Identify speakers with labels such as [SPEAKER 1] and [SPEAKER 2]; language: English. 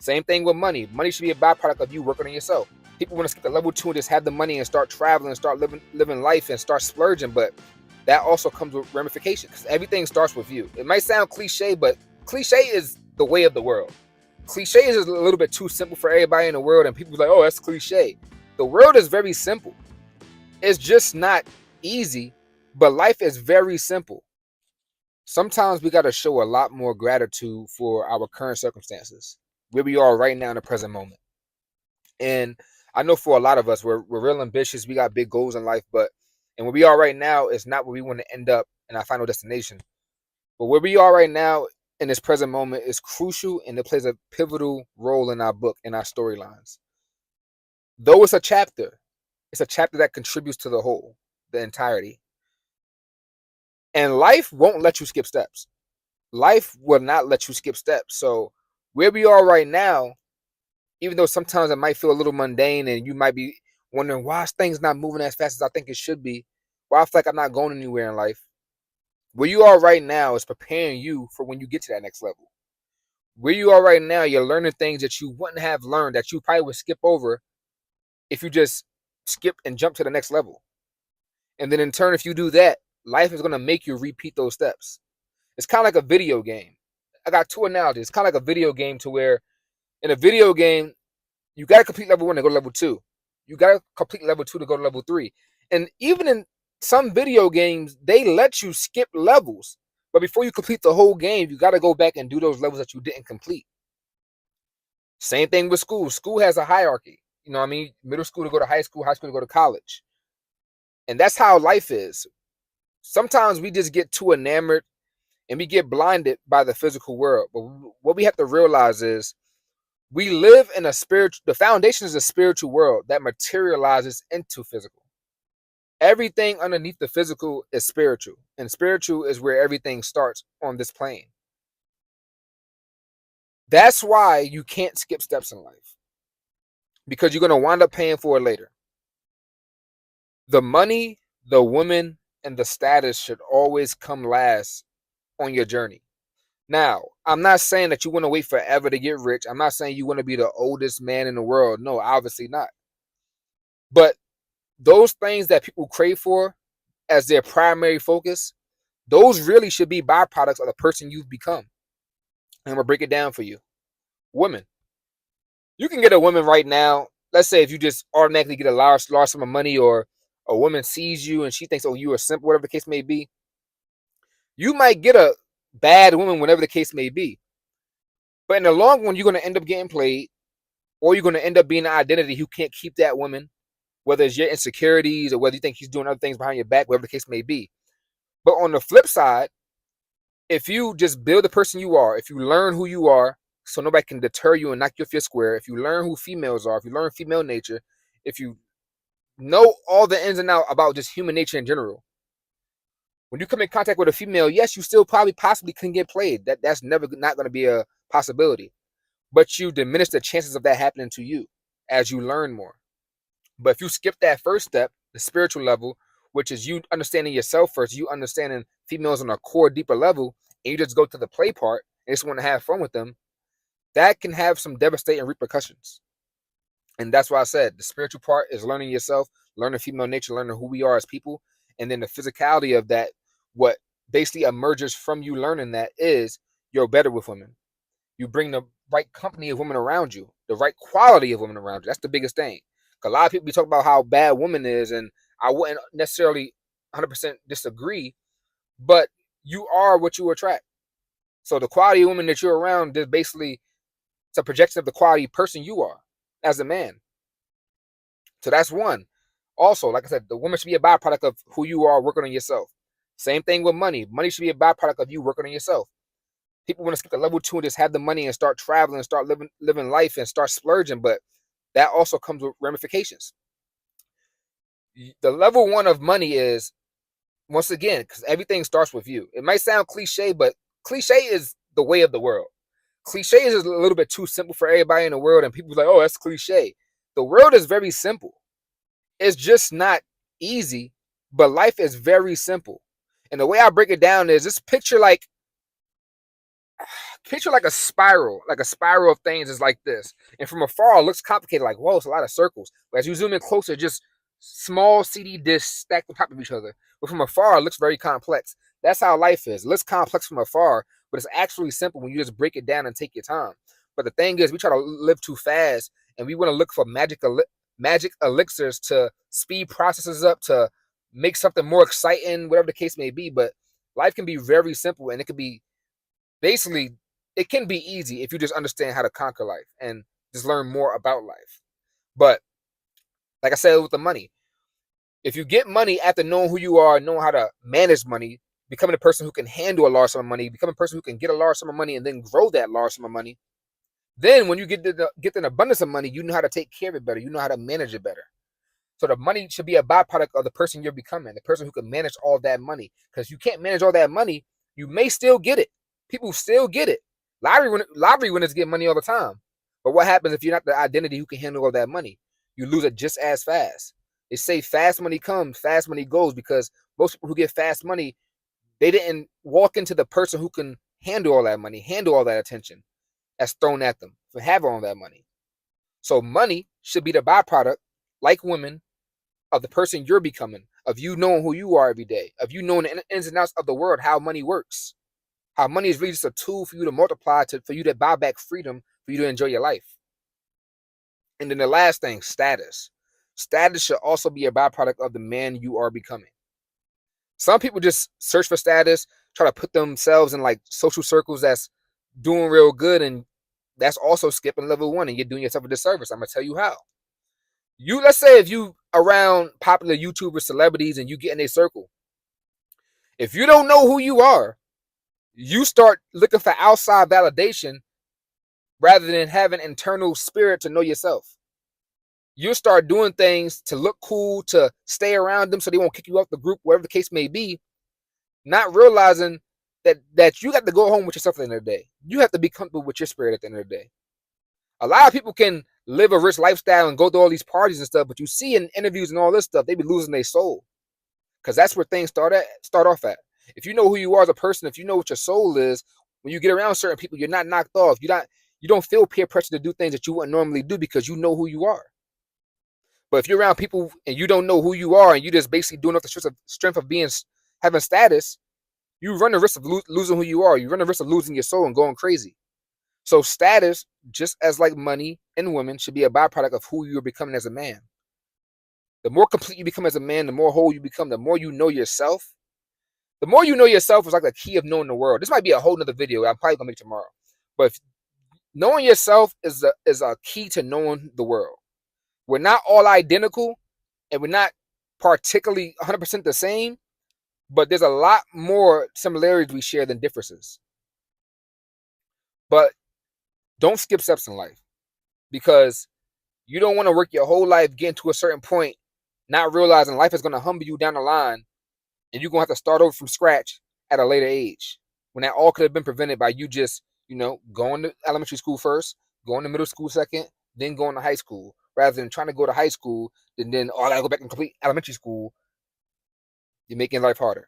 [SPEAKER 1] Same thing with money. Money should be a byproduct of you working on yourself. People want to skip to level 2 and just have the money and start traveling and start living life and start splurging, but that also comes with ramifications because everything starts with you. It might sound cliche, but cliche is the way of the world. Cliche is a little bit too simple for everybody in the world, and people are like, oh, that's cliche. The world is very simple. It's just not easy, but life is very simple. Sometimes we got to show a lot more gratitude for our current circumstances, where we are right now in the present moment. And I know for a lot of us, we're real ambitious. We got big goals in life, and where we are right now is not where we want to end up in our final destination. But where we are right now in this present moment is crucial, and it plays a pivotal role in our book and our storylines. Though it's a chapter that contributes to the whole, the entirety. And life won't let you skip steps. Life will not let you skip steps. So where we are right now, even though sometimes it might feel a little mundane and you might be wondering why things not moving as fast as I think it should be, why I feel like I'm not going anywhere in life. Where you are right now is preparing you for when you get to that next level. Where you are right now, you're learning things that you wouldn't have learned, that you probably would skip over if you just skip and jump to the next level. And then in turn, if you do that, life is going to make you repeat those steps. It's kind of like a video game. I got two analogies. It's kind of like a video game to where in a video game, you got to complete level 1 to go to level 2. You got to complete level 2 to go to level 3. And even in some video games, they let you skip levels. But before you complete the whole game, you got to go back and do those levels that you didn't complete. Same thing with school. School has a hierarchy. You know what I mean? Middle school to go to high school to go to college. And that's how life is. Sometimes we just get too enamored and we get blinded by the physical world. But what we have to realize is we live in the foundation is a spiritual world that materializes into physical. Everything underneath the physical is spiritual, and spiritual is where everything starts on this plane. That's why you can't skip steps in life, because you're going to wind up paying for it later. The money, the woman, and the status should always come last on your journey. Now, I'm not saying that you want to wait forever to get rich. I'm not saying you want to be the oldest man in the world. No, obviously not. But those things that people crave for as their primary focus, those really should be byproducts of the person you've become. And I'm going to break it down for you. Women. You can get a woman right now. Let's say if you just automatically get a large sum of money, or a woman sees you and she thinks, oh, you are simple, whatever the case may be. You might get a bad woman, whatever the case may be. But in the long run, you're going to end up getting played, or you're going to end up being an identity who can't keep that woman, whether it's your insecurities or whether you think she's doing other things behind your back, whatever the case may be. But on the flip side, if you just build the person you are, if you learn who you are so nobody can deter you and knock you off your square, if you learn who females are, if you learn female nature, if you know all the ins and outs about just human nature in general, when you come in contact with a female, yes, you still possibly can get played. That's never not going to be a possibility. But you diminish the chances of that happening to you as you learn more. But if you skip that first step, the spiritual level, which is you understanding yourself first, you understanding females on a core, deeper level, and you just go to the play part and just want to have fun with them, that can have some devastating repercussions. And that's why I said the spiritual part is learning yourself, learning female nature, learning who we are as people. And then the physicality of that, what basically emerges from you learning that is you're better with women. You bring the right company of women around you, the right quality of women around you. That's the biggest thing. A lot of people be talking about how bad woman is, and I wouldn't necessarily 100% disagree, but you are what you attract. So the quality of women that you're around is basically, it's a projection of the quality person you are as a man. So that's one. Also, like I said, the woman should be a byproduct of who you are working on yourself. Same thing with money. Money should be a byproduct of you working on yourself. People want to skip to level 2 and just have the money and start traveling and start living life and start splurging, but that also comes with ramifications. The level 1 of money is, once again, because everything starts with you. It might sound cliche, but cliche is the way of the world. Cliche is a little bit too simple for everybody in the world, and people are like, oh, that's cliche. The world is very simple. It's just not easy, but life is very simple. And the way I break it down is, just picture like, picture like a spiral. Like a spiral of things is like this. And from afar, it looks complicated. Like, whoa, it's a lot of circles. But as you zoom in closer, just small CD discs stacked on top of each other. But from afar, it looks very complex. That's how life is. It looks complex from afar, but it's actually simple when you just break it down and take your time. But the thing is, we try to live too fast, and we want to look for magic elixirs to speed processes up, to make something more exciting, whatever the case may be. But life can be very simple, and it can be basically, it can be easy if you just understand how to conquer life and just learn more about life. But like I said with the money, if you get money after knowing who you are, knowing how to manage money, becoming a person who can handle a large sum of money, becoming a person who can get a large sum of money and then grow that large sum of money, then when you get an abundance of money, you know how to take care of it better. You know how to manage it better. So the money should be a byproduct of the person you're becoming, the person who can manage all that money. Because you can't manage all that money, you may still get it. People still get it. Lottery winners get money all the time. But what happens if you're not the identity who can handle all that money? You lose it just as fast. They say fast money comes, fast money goes, because most people who get fast money, they didn't walk into the person who can handle all that money, handle all that attention that's thrown at them for having all that money. So money should be the byproduct, like women, of the person you're becoming, of you knowing who you are every day, of you knowing the ins and outs of the world, how money works, how money is really just a tool for you to multiply, for you to buy back freedom, for you to enjoy your life. And then the last thing, status. Status should also be a byproduct of the man you are becoming. Some people just search for status, try to put themselves in like social circles that's doing real good, and that's also skipping level one, and you're doing yourself a disservice. I'm gonna tell you how. Let's say if you around popular YouTubers, celebrities, and you get in a circle, if you don't know who you are, you start looking for outside validation rather than having internal spirit to know yourself. You'll start doing things to look cool, to stay around them so they won't kick you off the group, whatever the case may be, not realizing that you got to go home with yourself at the end of the day. You have to be comfortable with your spirit at the end of the day. A lot of people can live a rich lifestyle and go to all these parties and stuff, but you see in interviews and all this stuff, they be losing their soul, because that's where things start off at. If you know who you are as a person, if you know what your soul is, when you get around certain people, you're not knocked off. You don't feel peer pressure to do things that you wouldn't normally do because you know who you are. But if you're around people and you don't know who you are and you just basically doing off the strength of having status, you run the risk of losing who you are. You run the risk of losing your soul and going crazy. So status, just as like money and women, should be a byproduct of who you're becoming as a man. The more complete you become as a man, the more whole you become, the more you know yourself. The more you know yourself is like the key of knowing the world. This might be a whole nother video I'm probably gonna make tomorrow. But knowing yourself is a key to knowing the world. We're not all identical, and we're not particularly 100% the same, but there's a lot more similarities we share than differences. But don't skip steps in life, because you don't want to work your whole life getting to a certain point, not realizing life is going to humble you down the line, and you're going to have to start over from scratch at a later age, when that all could have been prevented by you just, going to elementary school first, going to middle school second, then going to high school, rather than trying to go to high school and then, I got to go back and complete elementary school. You're making life harder.